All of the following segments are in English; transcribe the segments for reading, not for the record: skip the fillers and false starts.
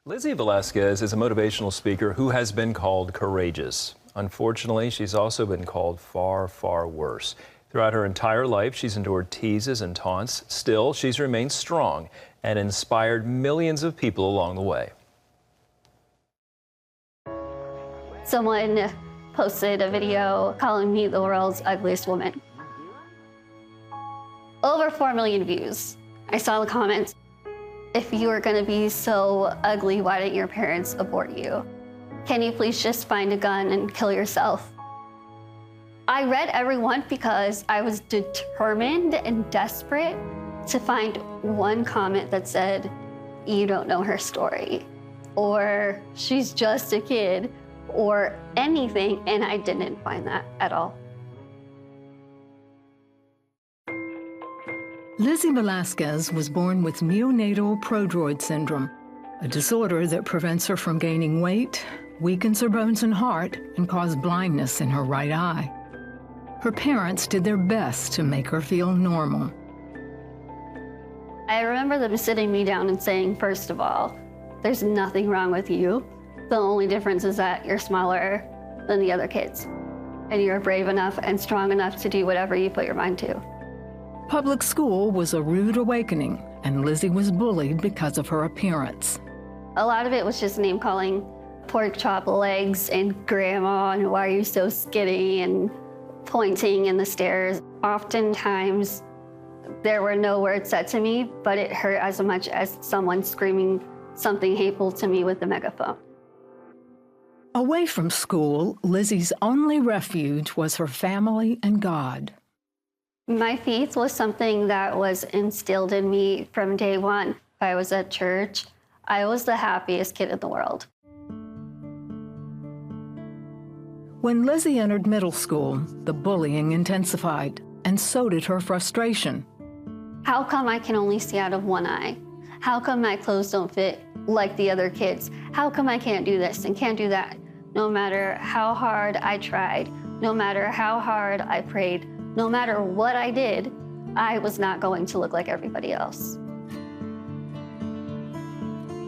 Lizzie Velasquez is a motivational speaker who has been called courageous. Unfortunately, she's also been called far, far worse. Throughout her entire life, she's endured teases and taunts. Still, she's remained strong and inspired millions of people along the way. Someone posted a video calling me the world's ugliest woman. Over 4 million views. I saw the comments. If you were gonna be so ugly, why didn't your parents abort you? Can you please just find a gun and kill yourself? I read every one because I was determined and desperate to find one comment that said, "You don't know her story," or "She's just a kid," or anything, and I didn't find that at all. Lizzie Velasquez was born with neonatal prodroid syndrome, a disorder that prevents her from gaining weight, weakens her bones and heart, and causes blindness in her right eye. Her parents did their best to make her feel normal. I remember them sitting me down and saying, first of all, there's nothing wrong with you. The only difference is that you're smaller than the other kids, and you're brave enough and strong enough to do whatever you put your mind to. Public school was a rude awakening, and Lizzie was bullied because of her appearance. A lot of it was just name-calling, pork chop legs and grandma, and why are you so skinny, and pointing in the stairs. Oftentimes, there were no words said to me, but it hurt as much as someone screaming something hateful to me with a megaphone. Away from school, Lizzie's only refuge was her family and God. My faith was something that was instilled in me from day one. I was at church. I was the happiest kid in the world. When Lizzie entered middle school, the bullying intensified, and so did her frustration. How come I can only see out of one eye? How come my clothes don't fit like the other kids? How come I can't do this and can't do that? No matter how hard I tried, no matter how hard I prayed, no matter what I did, I was not going to look like everybody else.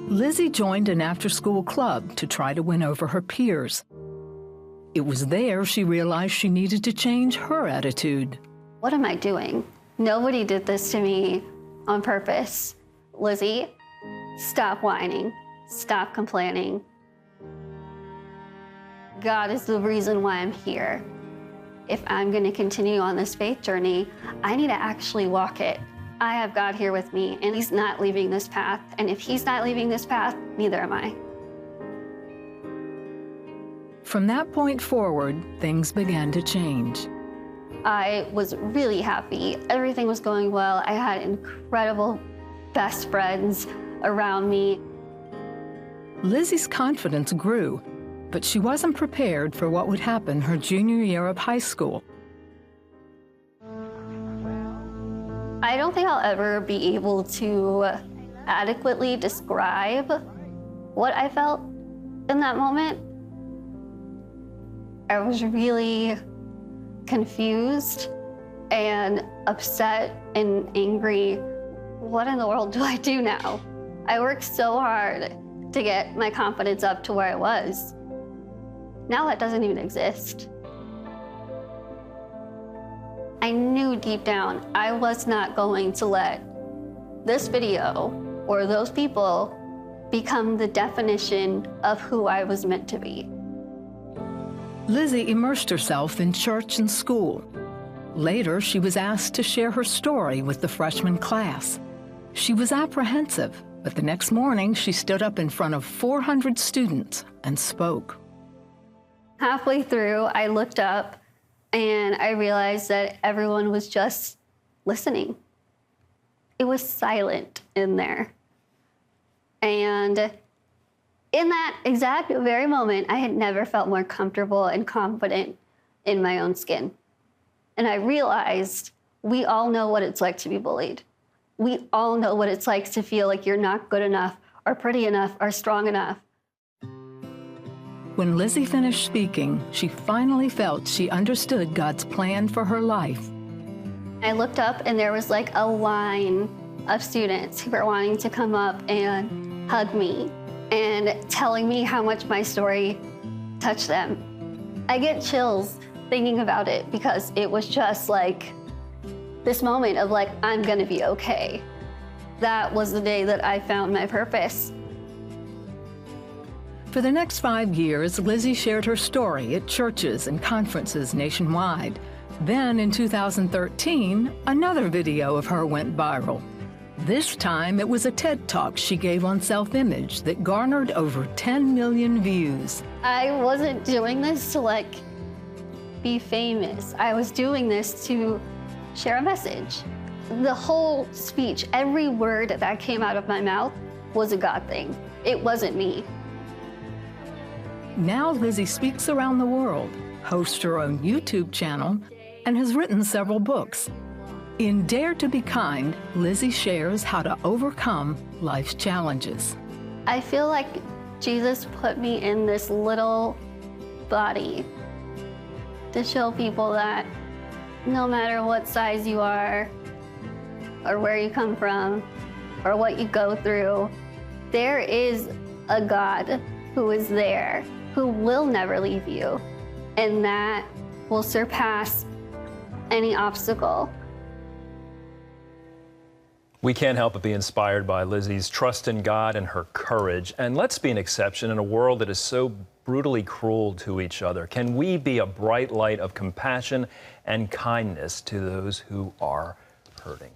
Lizzie joined an after-school club to try to win over her peers. It was there she realized she needed to change her attitude. What am I doing? Nobody did this to me on purpose. Lizzie, stop whining. Stop complaining. God is the reason why I'm here. If I'm going to continue on this faith journey, I need to actually walk it. I have God here with me, and He's not leaving this path. And if He's not leaving this path, neither am I. From that point forward, things began to change. I was really happy. Everything was going well. I had incredible best friends around me. Lizzie's confidence grew, but she wasn't prepared for what would happen her junior year of high school. I don't think I'll ever be able to adequately describe what I felt in that moment. I was really confused and upset and angry. What in the world do I do now? I worked so hard to get my confidence up to where it was. Now that doesn't even exist. I knew deep down I was not going to let this video or those people become the definition of who I was meant to be. Lizzie immersed herself in church and school. Later, she was asked to share her story with the freshman class. She was apprehensive, but the next morning she stood up in front of 400 students and spoke. Halfway through, I looked up and I realized that everyone was just listening. It was silent in there. And in that exact very moment, I had never felt more comfortable and confident in my own skin. And I realized we all know what it's like to be bullied. We all know what it's like to feel like you're not good enough or pretty enough or strong enough. When Lizzie finished speaking, she finally felt she understood God's plan for her life. I looked up and there was like a line of students who were wanting to come up and hug me and telling me how much my story touched them. I get chills thinking about it because it was just like this moment of like, I'm gonna be okay. That was the day that I found my purpose. For the next 5 years, Lizzie shared her story at churches and conferences nationwide. Then in 2013, another video of her went viral. This time, it was a TED Talk she gave on self-image that garnered over 10 million views. I wasn't doing this to like be famous. I was doing this to share a message. The whole speech, every word that came out of my mouth was a God thing. It wasn't me. Now Lizzie speaks around the world, hosts her own YouTube channel, and has written several books. In Dare to Be Kind, Lizzie shares how to overcome life's challenges. I feel like Jesus put me in this little body to show people that no matter what size you are, or where you come from, or what you go through, there is a God who is there, who will never leave you, and that will surpass any obstacle. We can't help but be inspired by Lizzie's trust in God and her courage. And let's be an exception in a world that is so brutally cruel to each other. Can we be a bright light of compassion and kindness to those who are hurting?